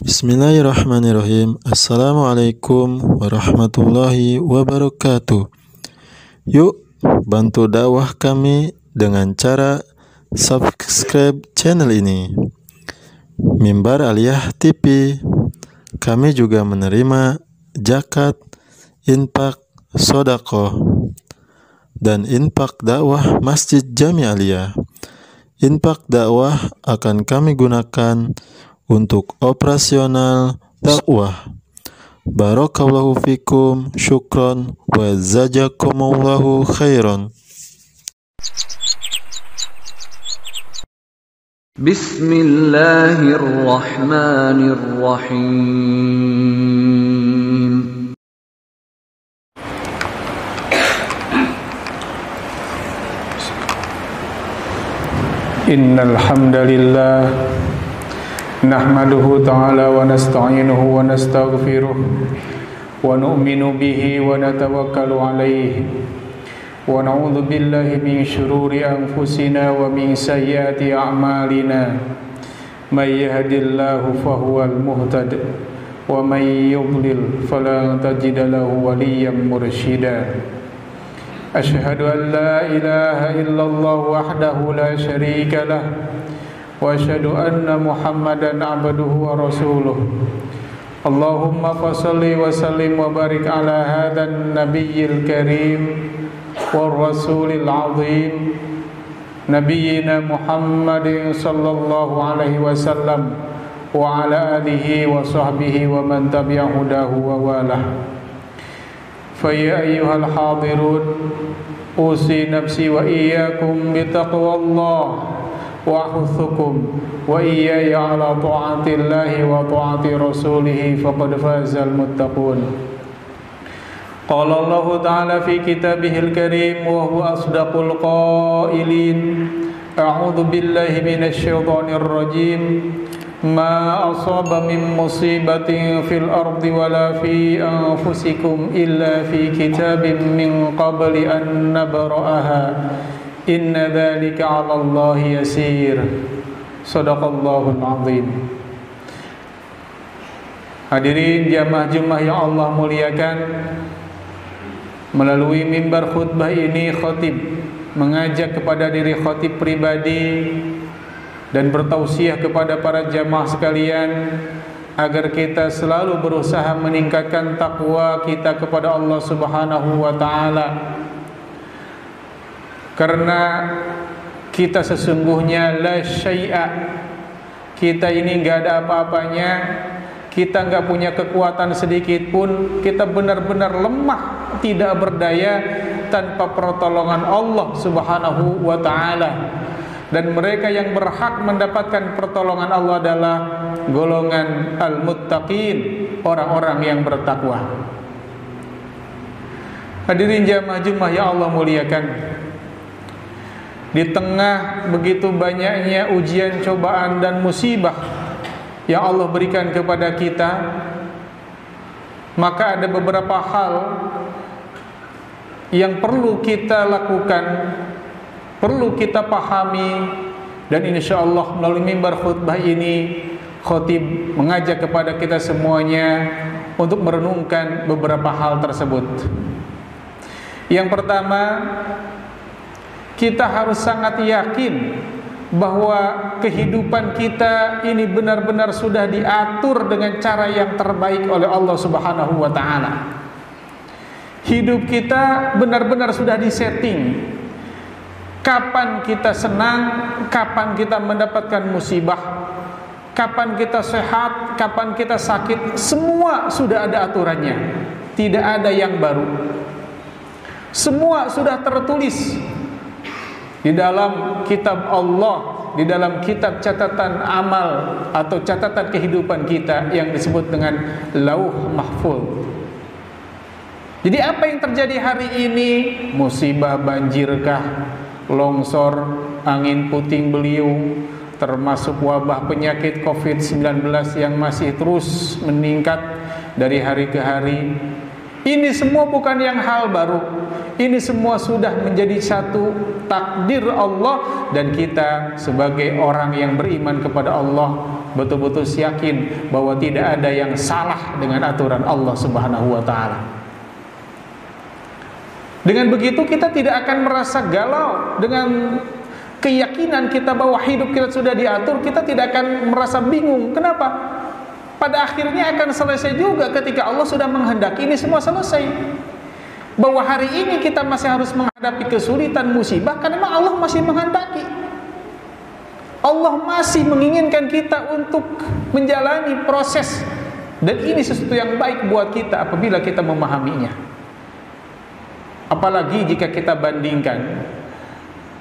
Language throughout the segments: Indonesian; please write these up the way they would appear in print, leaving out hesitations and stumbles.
Bismillahirrahmanirrahim. Assalamualaikum warahmatullahi wabarakatuh. Yuk bantu dakwah kami dengan cara subscribe channel ini, Mimbar Aliyah TV. Kami juga menerima zakat, infak, sedekah, dan infak dakwah Masjid Jami Aliyah. Infak dakwah akan kami gunakan untuk operasional dakwah. Barakallahu fikum, syukran wa jazakumullahu khairan. Bismillahirrahmanirrahim. Innal hamdalillah nahmaduhu ta'ala wa nasta'inuhu wa nastaghfiruh wa nu'minu bihi wa natawakkalu alayhi wa na'udzu billahi min shururi anfusina wa min sayyiati a'malina may yahdihillahu fahuwal muhtad wa may yudlil fala tajida lahu waliyyan mursyida. Asyhadu an la ilaha illallah wahdahu la syarika lah wa asyhadu anna Muhammadan abduhu wa rasuluh. Allahumma fassalli wa sallim wa barik ala hadzal nabiyyil karim war rasulil azim nabiyyina Muhammadin sallallahu alaihi wasallam wa ala alihi wa sahbihi wa man tabi'a hudahu wa walah. Faya ayyuhal hadirun, usi nafsi wa iyyakum bitaqwallah wa ahuthukum wa iyaya ala ta'atillahi wa ta'ati rasulih faqad fazal muttaqun. Qala Allah ta'ala fi kitabihil karim wa huwa asdaqul qailin. A'udzu billahi minasy syaithanir rajim. Ma asaba min musibatin fil ardi wala fi anfusikum illa fi kitabim min qabli an nabra'aha inna dzalika 'ala Allahi yasir. Shadaqallahul azim. Hadirin jamaah-jemaah yang Allah muliakan, melalui mimbar khutbah ini khatib mengajak kepada diri khatib pribadi dan bertausiah kepada para jamaah sekalian agar kita selalu berusaha meningkatkan takwa kita kepada Allah Subhanahu wa taala. Karena kita sesungguhnya la syai'a, kita ini enggak ada apa-apanya, kita enggak punya kekuatan sedikit pun, kita benar-benar lemah, tidak berdaya tanpa pertolongan Allah Subhanahu wa taala. Dan mereka yang berhak mendapatkan pertolongan Allah adalah golongan al-muttaqin, orang-orang yang bertakwa. Hadirin jamaah-jemaah yang Allah muliakan, di tengah begitu banyaknya ujian, cobaan dan musibah yang Allah berikan kepada kita, maka ada beberapa hal yang perlu kita lakukan, perlu kita pahami, dan insyaallah melalui mimbar khutbah ini khatib mengajak kepada kita semuanya untuk merenungkan beberapa hal tersebut. Yang pertama, kita harus sangat yakin bahwa kehidupan kita ini benar-benar sudah diatur dengan cara yang terbaik oleh Allah Subhanahu wa taala. Hidup kita benar-benar sudah disetting. Kapan kita senang, kapan kita mendapatkan musibah, kapan kita sehat, kapan kita sakit, semua sudah ada aturannya. Tidak ada yang baru. Semua sudah tertulis di dalam kitab Allah, di dalam kitab catatan amal atau catatan kehidupan kita yang disebut dengan Lauh Mahfuz. Jadi apa yang terjadi hari ini? Musibah banjirkah, longsor, angin puting beliung, termasuk wabah penyakit COVID-19 yang masih terus meningkat dari hari ke hari. Ini semua bukan yang hal baru. Ini semua sudah menjadi satu takdir Allah, dan kita sebagai orang yang beriman kepada Allah betul-betul yakin bahwa tidak ada yang salah dengan aturan Allah Subhanahu wa taala. Dengan begitu kita tidak akan merasa galau. Dengan keyakinan kita bahwa hidup kita sudah diatur, kita tidak akan merasa bingung. Kenapa? Pada akhirnya akan selesai juga ketika Allah sudah menghendaki ini semua selesai. Bahwa hari ini kita masih harus menghadapi kesulitan, musibah, karena memang Allah masih menghendaki. Allah masih menginginkan kita untuk menjalani proses, dan ini sesuatu yang baik buat kita apabila kita memahaminya. Apalagi jika kita bandingkan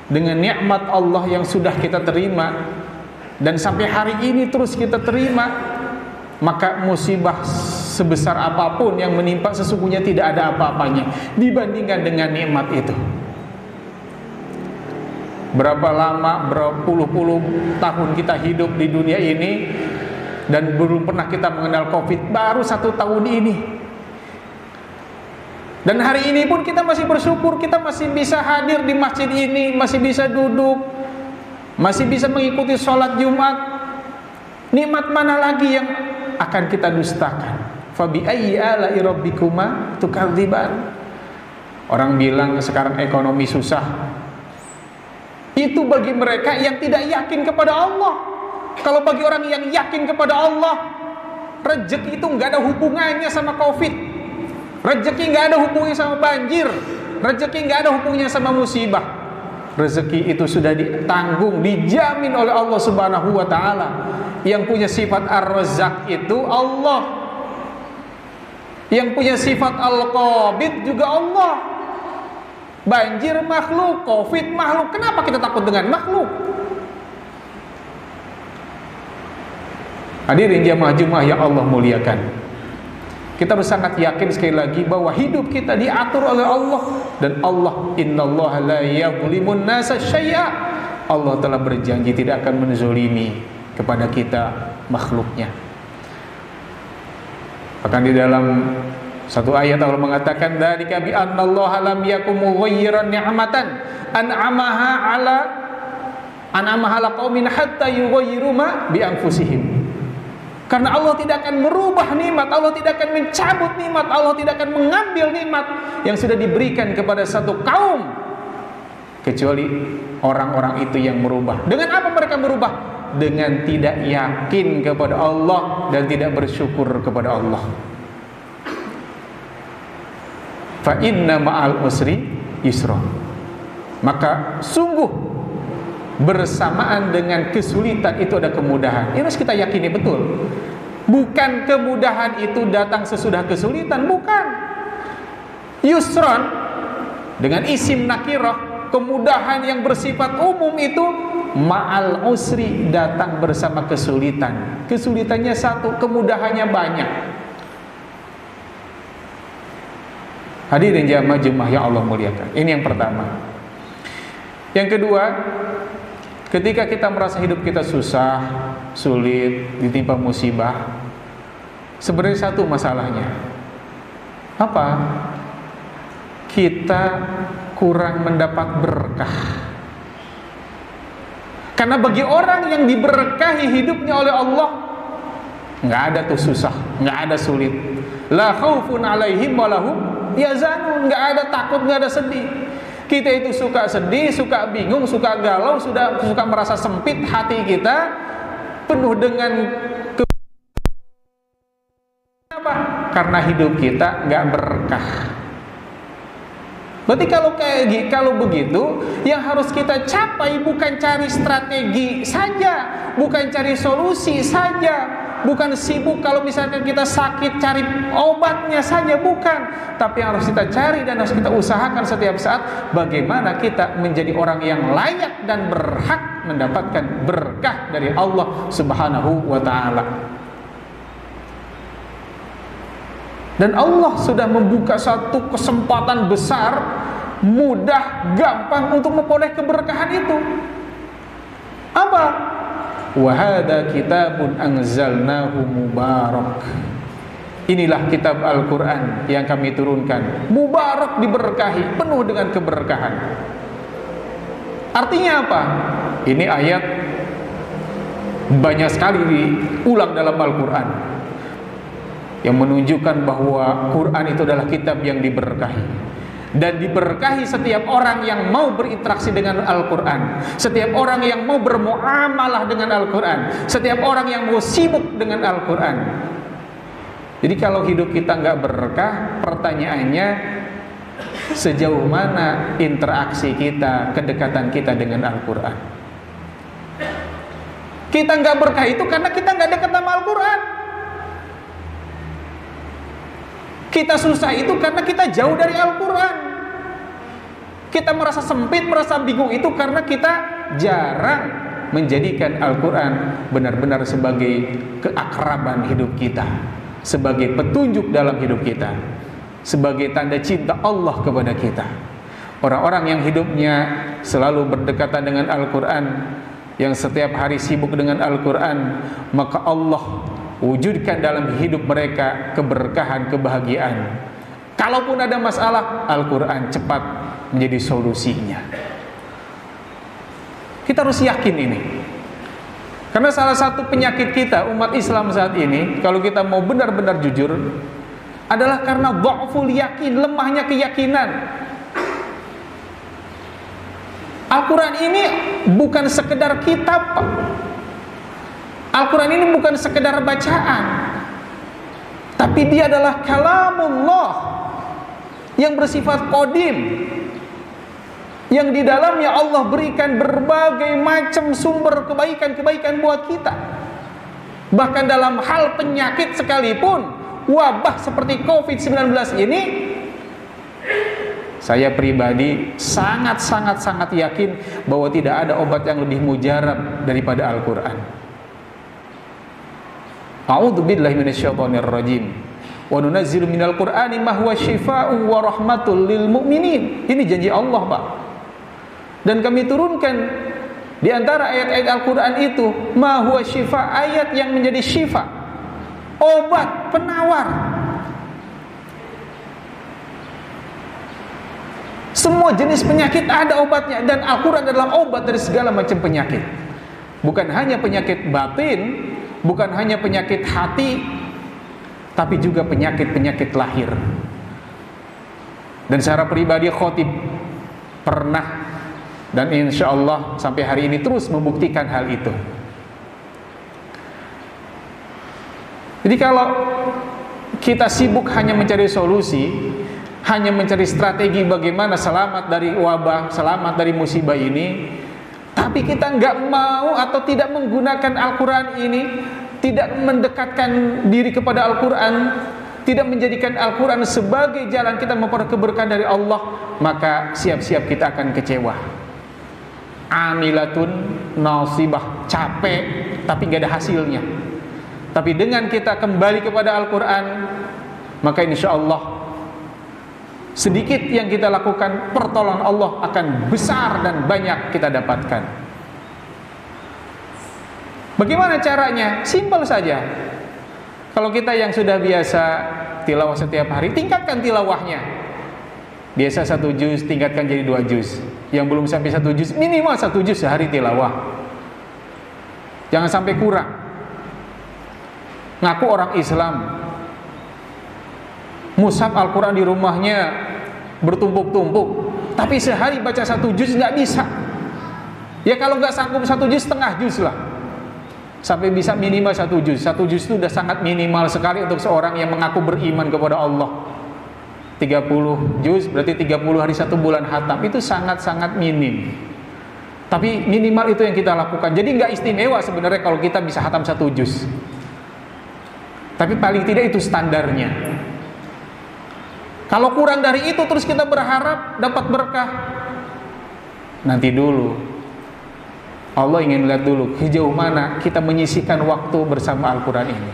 dengan nikmat Allah yang sudah kita terima dan sampai hari ini terus kita terima, maka musibah sebesar apapun yang menimpa sesungguhnya tidak ada apa-apanya dibandingkan dengan nikmat itu. Berapa lama, berpuluh-puluh tahun kita hidup di dunia ini dan belum pernah kita mengenal COVID, baru 1 tahun ini. Dan hari ini pun kita masih bersyukur, kita masih bisa hadir di masjid ini, masih bisa duduk, masih bisa mengikuti sholat Jumat. Nikmat mana lagi yang akan kita dustakan? Fabi ayyi ala'i rabbikuma tukadziban. Orang bilang sekarang ekonomi susah. Itu bagi mereka yang tidak yakin kepada Allah. Kalau bagi orang yang yakin kepada Allah, rezeki itu nggak ada hubungannya sama COVID. Rezeki nggak ada hubungannya sama banjir. Rezeki nggak ada hubungannya sama musibah. Rezeki itu sudah ditanggung, dijamin oleh Allah Subhanahu wa taala. Yang punya sifat Ar-Razzaq itu Allah. Yang punya sifat Al-Qabid juga Allah. Banjir makhluk, COVID makhluk. Kenapa kita takut dengan makhluk? Hadirin jamaah Jumat yang Allah muliakan, kita harus sangat yakin sekali lagi bahwa hidup kita diatur oleh Allah. Dan Allah, innallaha la yadhlimun nasa syai'a. Allah telah berjanji tidak akan menzalimi kepada kita makhluknya. Bahkan di dalam satu ayat Allah mengatakan, dzalika bi annallaha lam yakum mughayyiran ni'matan an'amaha ala qaumin hatta yughayyiru ma bi anfusihim. Karena Allah tidak akan merubah nikmat, Allah tidak akan mencabut nikmat, Allah tidak akan mengambil nikmat yang sudah diberikan kepada satu kaum, kecuali orang-orang itu yang merubah. Dengan apa mereka merubah? Dengan tidak yakin kepada Allah dan tidak bersyukur kepada Allah. Fa inna ma'al usri yusra. Maka sungguh bersamaan dengan kesulitan itu ada kemudahan. Ini harus kita yakini betul. Bukan kemudahan itu datang sesudah kesulitan, bukan. Yusron dengan isim nakirah, kemudahan yang bersifat umum itu ma'al usri, datang bersama kesulitan. Kesulitannya satu, kemudahannya banyak. Hadirin jamaah Jumat yang Allah muliakan. Ini yang pertama. Yang kedua, ketika kita merasa hidup kita susah, sulit, ditimpa musibah, sebenarnya satu masalahnya. Apa? Kita kurang mendapat berkah. Karena bagi orang yang diberkahi hidupnya oleh Allah, nggak ada tuh susah, nggak ada sulit. La khaufun alaihim walahum yazanun, nggak ada takut, nggak ada sedih. Kita itu suka sedih, suka bingung, suka galau, suka merasa sempit hati kita, penuh dengan apa? Karena hidup kita nggak berkah. Berarti kalau begitu, yang harus kita capai bukan cari strategi saja, bukan cari solusi saja, bukan sibuk kalau misalkan kita sakit cari obatnya saja, bukan. Tapi yang harus kita cari dan harus kita usahakan setiap saat, bagaimana kita menjadi orang yang layak dan berhak mendapatkan berkah dari Allah Subhanahu wa ta'ala. Dan Allah sudah membuka satu kesempatan besar, mudah, gampang untuk memperoleh keberkahan itu. Apa? Wa hadza kitabun anzalnahu mubarak. Inilah kitab Al-Quran yang kami turunkan, mubarak, diberkahi, penuh dengan keberkahan. Artinya apa? Ini ayat banyak sekali diulang dalam Al-Quran, yang menunjukkan bahwa Quran itu adalah kitab yang diberkahi. Dan diberkahi setiap orang yang mau berinteraksi dengan Al-Quran, setiap orang yang mau bermuamalah dengan Al-Quran, setiap orang yang mau sibuk dengan Al-Quran. Jadi kalau hidup kita nggak berkah, pertanyaannya sejauh mana interaksi kita, kedekatan kita dengan Al-Quran. Kita nggak berkah itu karena kita nggak dekat sama Al-Quran. Kita susah itu karena kita jauh dari Al-Quran. Kita merasa sempit, merasa bingung itu karena kita jarang menjadikan Al-Quran benar-benar sebagai keakraban hidup kita, sebagai petunjuk dalam hidup kita, sebagai tanda cinta Allah kepada kita. Orang-orang yang hidupnya selalu berdekatan dengan Al-Quran, yang setiap hari sibuk dengan Al-Quran, maka Allah wujudkan dalam hidup mereka keberkahan, kebahagiaan. Kalaupun ada masalah, Al-Quran cepat menjadi solusinya. Kita harus yakin ini. Karena salah satu penyakit kita umat Islam saat ini, kalau kita mau benar-benar jujur, adalah karena dha'ful yakin, lemahnya keyakinan. Al-Quran ini bukan sekedar kitab, Pak. Al-Quran ini bukan sekedar bacaan, tapi dia adalah kalamullah yang bersifat qadim, yang di dalamnya Allah berikan berbagai macam sumber kebaikan-kebaikan buat kita. Bahkan dalam hal penyakit sekalipun, wabah seperti COVID-19 ini, saya pribadi sangat yakin bahwa tidak ada obat yang lebih mujarab daripada Al-Quran. A'udzu billahi minasyaitonir rajim. Wa nunazzilu minal Qur'ani ma huwa syifaa'un wa rahmatul lil mu'minin. Ini janji Allah, Pak. Dan kami turunkan di antara ayat-ayat Al-Qur'an itu ma huwa syifa', ayat yang menjadi syifa, obat penawar. Semua jenis penyakit ada obatnya, dan Al-Qur'an adalah obat dari segala macam penyakit. Bukan hanya penyakit batin, bukan hanya penyakit hati, tapi juga penyakit-penyakit lahir. Dan secara pribadi khotib pernah, dan insya Allah sampai hari ini terus membuktikan hal itu. Jadi kalau kita sibuk hanya mencari solusi, hanya mencari strategi bagaimana selamat dari wabah, selamat dari musibah ini, tapi kita nggak mau atau tidak menggunakan Al-Quran ini, tidak mendekatkan diri kepada Al-Quran, tidak menjadikan Al-Quran sebagai jalan kita memperoleh keberkahan dari Allah, maka siap-siap kita akan kecewa. Amilatun nasibah, capek tapi nggak ada hasilnya. Tapi dengan kita kembali kepada Al-Quran, maka insya Allah sedikit yang kita lakukan, pertolongan Allah akan besar dan banyak kita dapatkan. Bagaimana caranya? Simpel saja. Kalau kita yang sudah biasa tilawah setiap hari, tingkatkan tilawahnya. Biasa 1 juz, tingkatkan jadi 2 juz. Yang belum sampai 1 juz, minimal 1 juz sehari tilawah. Jangan sampai kurang. Ngaku orang Islam, mushaf Al-Quran di rumahnya bertumpuk-tumpuk, tapi sehari baca 1 juz nggak bisa. Ya kalau nggak sanggup 1 juz, setengah juz lah. Sampai bisa minimal 1 juz. 1 juz itu udah sangat minimal sekali untuk seorang yang mengaku beriman kepada Allah. 30 juz berarti 30 hari 1 bulan khatam, itu sangat-sangat minim. Tapi minimal itu yang kita lakukan. Jadi nggak istimewa sebenarnya kalau kita bisa khatam 1 juz. Tapi paling tidak itu standarnya. Kalau kurang dari itu terus kita berharap dapat berkah, nanti dulu. Allah ingin lihat dulu sejauh mana kita menyisihkan waktu bersama Al-Quran ini.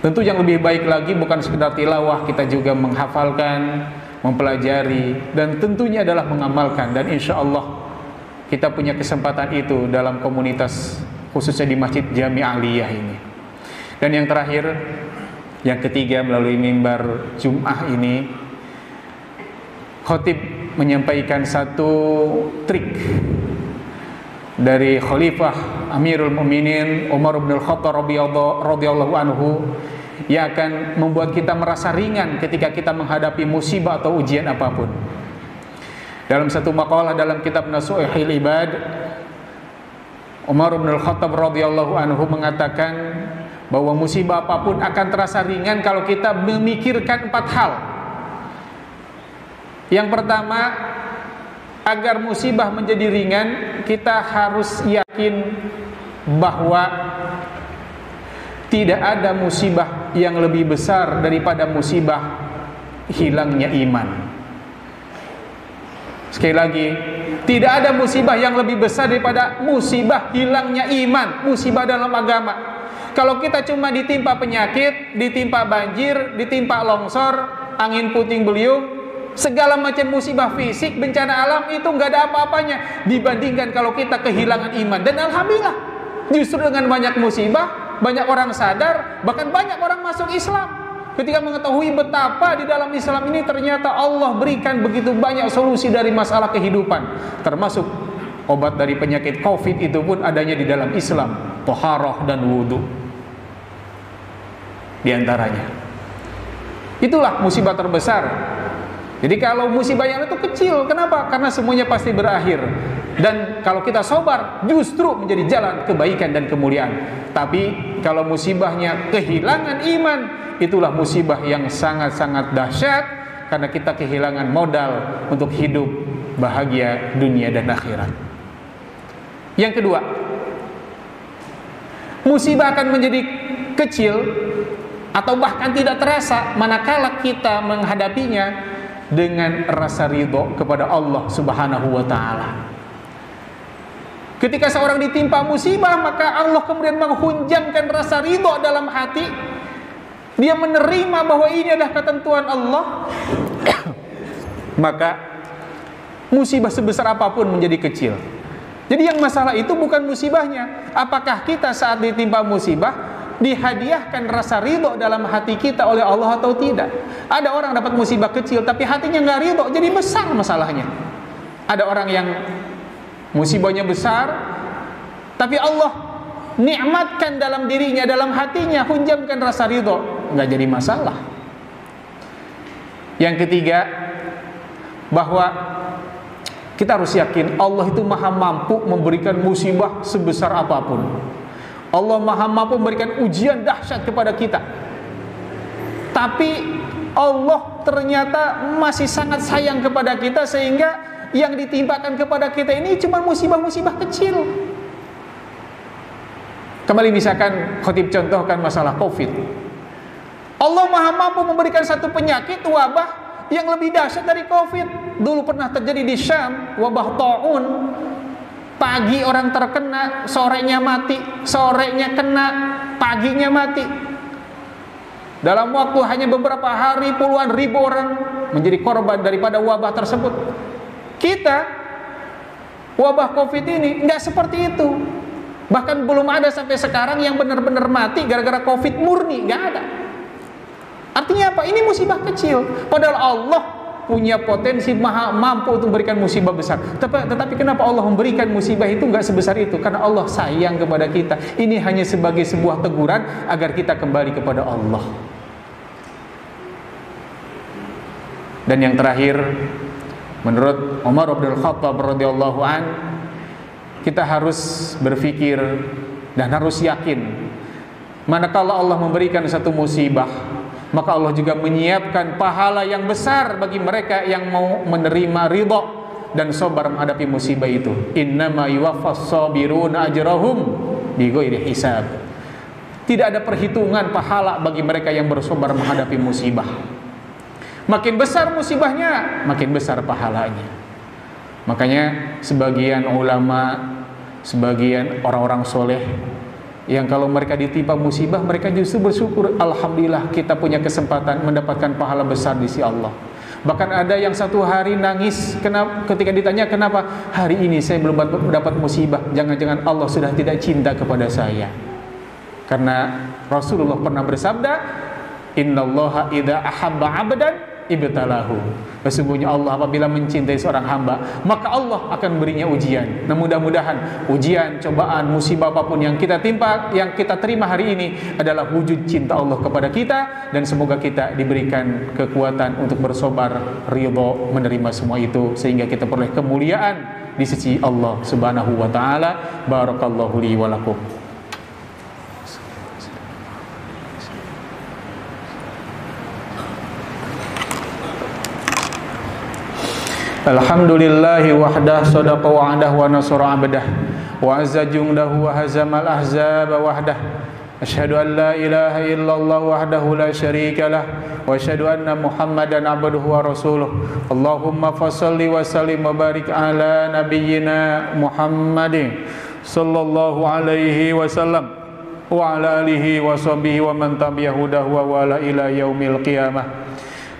Tentu yang lebih baik lagi bukan sekedar tilawah, kita juga menghafalkan, mempelajari, dan tentunya adalah mengamalkan. Dan insya Allah kita punya kesempatan itu dalam komunitas, khususnya di Masjid Jami Aliyah ini. Dan yang terakhir, yang ketiga, melalui mimbar Jum'ah ini, khotib menyampaikan satu trik dari Khalifah Amirul Mukminin Umar bin Khattab radhiyallahu anhu yang akan membuat kita merasa ringan ketika kita menghadapi musibah atau ujian apapun. Dalam satu makalah dalam kitab Nasuhil Ibad, Umar bin Khattab radhiyallahu anhu mengatakan bahwa musibah apapun akan terasa ringan kalau kita memikirkan 4 hal. Yang pertama, agar musibah menjadi ringan, kita harus yakin bahwa tidak ada musibah yang lebih besar daripada musibah hilangnya iman. Sekali lagi, tidak ada musibah yang lebih besar daripada musibah hilangnya iman, musibah dalam agama. Kalau kita cuma ditimpa penyakit, ditimpa banjir, ditimpa longsor, angin puting beliung, segala macam musibah fisik, bencana alam, itu nggak ada apa-apanya dibandingkan kalau kita kehilangan iman. Dan alhamdulillah, justru dengan banyak musibah, banyak orang sadar, bahkan banyak orang masuk Islam ketika mengetahui betapa di dalam Islam ini ternyata Allah berikan begitu banyak solusi dari masalah kehidupan, termasuk obat dari penyakit COVID itu pun adanya di dalam Islam, toharoh dan wudhu di antaranya. Itulah musibah terbesar. Jadi kalau musibah yang itu kecil, kenapa? Karena semuanya pasti berakhir. Dan kalau kita sabar, justru menjadi jalan kebaikan dan kemuliaan. Tapi kalau musibahnya kehilangan iman, itulah musibah yang sangat-sangat dahsyat, karena kita kehilangan modal untuk hidup bahagia dunia dan akhirat. Yang kedua, musibah akan menjadi kecil atau bahkan tidak terasa manakala kita menghadapinya dengan rasa ridho kepada Allah Subhanahu wa ta'ala. Ketika seorang ditimpa musibah, maka Allah kemudian menghunjamkan rasa ridho dalam hati. Dia menerima bahwa ini adalah ketentuan Allah. Maka musibah sebesar apapun menjadi kecil. Jadi yang masalah itu bukan musibahnya. Apakah kita saat ditimpa musibah dihadiahkan rasa ridho dalam hati kita oleh Allah atau tidak? Ada orang dapat musibah kecil tapi hatinya nggak ridho, jadi besar masalahnya. Ada orang yang musibahnya besar tapi Allah nikmatkan dalam dirinya, dalam hatinya, hunjamkan rasa ridho, nggak jadi masalah. Yang ketiga, bahwa kita harus yakin Allah itu maha mampu memberikan musibah sebesar apapun. Allah maha mampu memberikan ujian dahsyat kepada kita. Tapi Allah ternyata masih sangat sayang kepada kita, sehingga yang ditimpakan kepada kita ini cuma musibah-musibah kecil. Kembali misalkan khotib contohkan masalah COVID. Allah maha mampu memberikan satu penyakit, wabah yang lebih dahsyat dari COVID. Dulu pernah terjadi di Syam, wabah ta'un. Pagi orang terkena, sorenya mati, sorenya kena, paginya mati. Dalam waktu hanya beberapa hari, puluhan ribu orang menjadi korban daripada wabah tersebut. Kita, wabah COVID ini nggak seperti itu. Bahkan belum ada sampai sekarang yang benar-benar mati gara-gara COVID murni, nggak ada. Artinya apa? Ini musibah kecil. Padahal Allah punya potensi maha mampu untuk memberikan musibah besar. Tetapi kenapa Allah memberikan musibah itu nggak sebesar itu? Karena Allah sayang kepada kita. Ini hanya sebagai sebuah teguran agar kita kembali kepada Allah. Dan yang terakhir, menurut Umar bin Khattab radhiyallahu an, kita harus berpikir dan harus yakin, manakala Allah memberikan satu musibah, maka Allah juga menyiapkan pahala yang besar bagi mereka yang mau menerima ridha dan sabar menghadapi musibah itu. Innama yuwaffas sabiruna ajrahum bighairi hisab. Tidak ada perhitungan pahala bagi mereka yang bersabar menghadapi musibah. Makin besar musibahnya, makin besar pahalanya. Makanya sebagian ulama, sebagian orang-orang soleh yang kalau mereka ditimpa musibah, mereka justru bersyukur, alhamdulillah kita punya kesempatan mendapatkan pahala besar di sisi Allah. Bahkan ada yang satu hari nangis ketika ditanya kenapa hari ini saya belum mendapat musibah, jangan-jangan Allah sudah tidak cinta kepada saya. Karena Rasulullah pernah bersabda, innallaha idza ahabba 'abdan ibtalahu. Sesungguhnya Allah apabila mencintai seorang hamba, maka Allah akan berinya ujian. Nah, mudah-mudahan ujian, cobaan, musibah apapun yang kita timpa, yang kita terima hari ini adalah wujud cinta Allah kepada kita, dan semoga kita diberikan kekuatan untuk bersabar, ridho menerima semua itu, sehingga kita peroleh kemuliaan di sisi Allah Subhanahu wa taala. Barakallahu li wa lakum. Alhamdulillahi wahdah, sadaqa wa'adah, wa nasara abdah, wa azza jundahu, wa hazamal ahzaba wahdah. Asyhadu an la ilaha illallah wahdahu la syarika lah, wa asyhadu anna Muhammadan abduhu wa rasuluh. Allahumma fassalli wa sallim wa barik ala nabiyyina Muhammadin sallallahu alaihi wasallam wa ala alihi wa sahbihi wa man tabi'ahu wa wala ila yaumil qiyamah.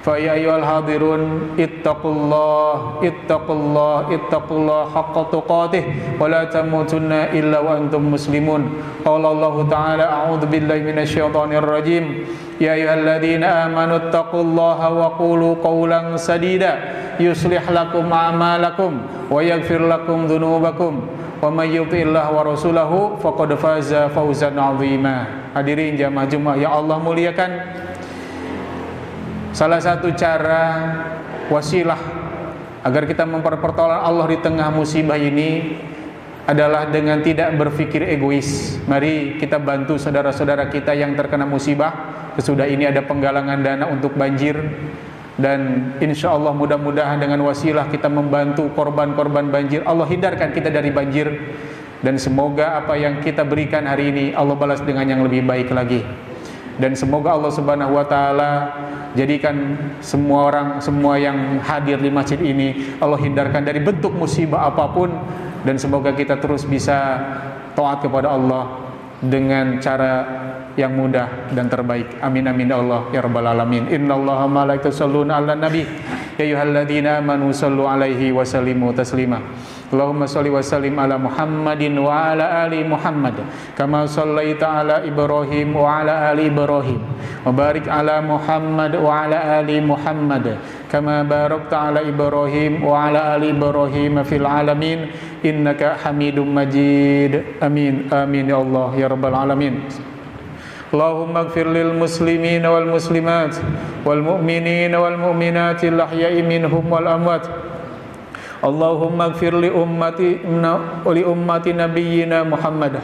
Fa ya ayyuhal hadirun ittaqullah haqqa tuqatih wa la tamutunna illa wa antum muslimun. Qala Allah ta'ala a'udzu billahi minasyaitonir rajim. Ya ayyuhalladzina amanu ittaqullaha wa qulu qawlan sadida yuslih lakum a'malakum wa yaghfir lakum dzunubakum wa may yuti'illah wa rasulahu faqad faza fawzan 'azima. Hadirin jamaah Jumat yang Allah muliakan, salah satu cara wasilah agar kita mempertolongan Allah di tengah musibah ini adalah dengan tidak berpikir egois. Mari kita bantu saudara-saudara kita yang terkena musibah. Sesudah ini ada penggalangan dana untuk banjir, dan insya Allah mudah-mudahan dengan wasilah kita membantu korban-korban banjir, Allah hindarkan kita dari banjir, dan semoga apa yang kita berikan hari ini Allah balas dengan yang lebih baik lagi. Dan semoga Allah Subhanahu wa taala jadikan semua yang hadir di masjid ini Allah hindarkan dari bentuk musibah apapun, dan semoga kita terus bisa taat kepada Allah dengan cara yang mudah dan terbaik. Amin amin ya Allah ya rabbal alamin. Innallaha malaikatahu yusholluna 'alan nabi ya ayyuhalladzina amanu shallu 'alaihi wa sallimu taslima. Allahumma shalli wa sallim ala Muhammadin wa ala ali Muhammad kama shallaita ala Ibrahim wa ala ali Ibrahim wa barik ala Muhammad wa ala ali Muhammad kama barakta ala Ibrahim wa ala ali Ibrahim fil alamin innaka Hamidum Majid. Amin amin ya Allah ya rabbal alamin. Allahumma ighfir lil muslimin wal muslimat wal mu'minin wal mu'minati al ahya'i minhum wal amwat. Allahumma ighfir li ummati nabiyyina Muhammad.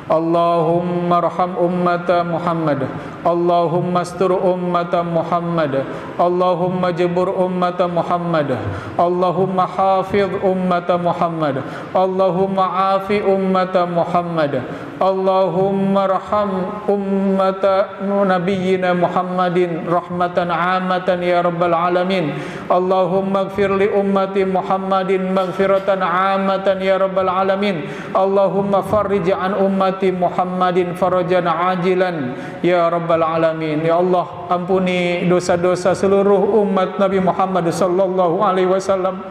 Allahumma arham ummata Muhammad. Allahumma astur ummata Muhammad. Allahumma jabur ummata Muhammad. Allahumma hafiz ummata Muhammad. Allahumma afi ummata Muhammad. Allahumma arham ummata nabiyyina Muhammadin rahmatan 'amatan ya rabbal alamin. Allahumma ighfir li ummati Muhammadin maghfiratan 'amatan ya rabbal alamin. Allahumma farrij an ummati Muhammadin farajan ajilan ya rabbal alamin. Ya Allah, ampuni dosa-dosa seluruh umat Nabi Muhammad sallallahu alaihi wasallam.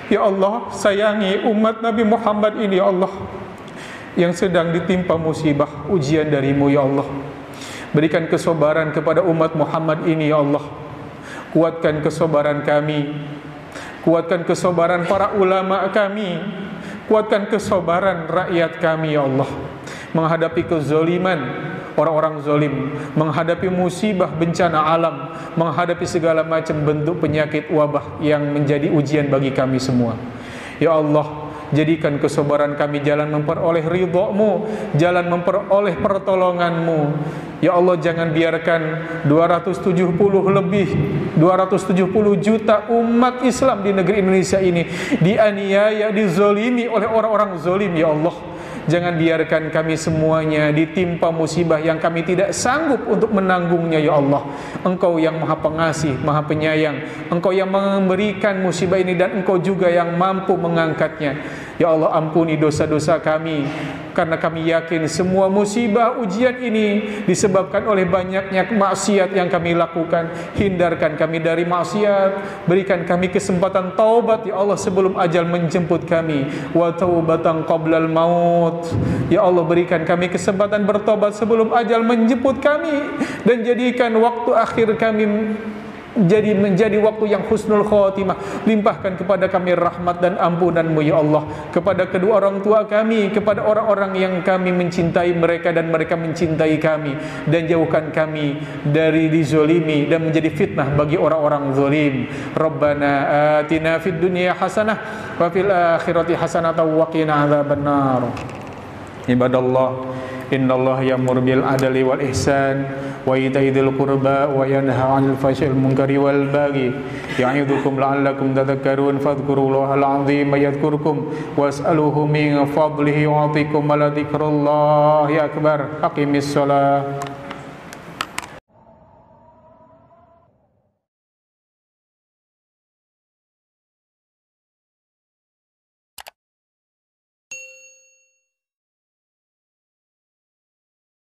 Ya Allah, sayangi umat Nabi Muhammad ini ya Allah, yang sedang ditimpa musibah ujian darimu ya Allah. Berikan kesabaran kepada umat Muhammad ini ya Allah. Kuatkan kesabaran kami, kuatkan kesabaran para ulama kami, kuatkan kesabaran rakyat kami ya Allah, menghadapi kezaliman orang-orang zalim, menghadapi musibah bencana alam, menghadapi segala macam bentuk penyakit wabah yang menjadi ujian bagi kami semua. Ya Allah, jadikan kesabaran kami jalan memperoleh ridha-Mu, jalan memperoleh pertolongan-Mu. Ya Allah, jangan biarkan 270 juta umat Islam di negeri Indonesia ini dianiaya, dizolimi oleh orang-orang zolim ya Allah. Jangan biarkan kami semuanya ditimpa musibah yang kami tidak sanggup untuk menanggungnya ya Allah. Engkau yang Maha Pengasih, Maha Penyayang. Engkau yang memberikan musibah ini dan Engkau juga yang mampu mengangkatnya. Ya Allah, ampuni dosa-dosa kami, karena kami yakin semua musibah ujian ini disebabkan oleh banyaknya maksiat yang kami lakukan. Hindarkan kami dari maksiat, berikan kami kesempatan taubat ya Allah sebelum ajal menjemput kami. Wa taubatan qablal maut. Ya Allah, berikan kami kesempatan bertobat sebelum ajal menjemput kami, dan jadikan waktu akhir kami menjadi waktu yang husnul khotimah. Limpahkan kepada kami rahmat dan ampunan-Mu ya Allah, kepada kedua orang tua kami, kepada orang-orang yang kami mencintai mereka dan mereka mencintai kami, dan jauhkan kami dari dizolimi dan menjadi fitnah bagi orang-orang zalim. Rabbana atina fid dunya hasanah wa fil akhirati hasanah wa qina adzabannar. Ibadallah, innallaha ya'muru bil adli wal ihsan wa ita'i dzil qurba wa yanha 'anil fahsya'i wal munkari wal baghi ya'idzukum la'allakum tadhakkarun fadhkurullahal 'azima yadhkurkum was'aluhu min fadlihi yu'tikum wa la dzikrullahi akbar. Aqimis shalah.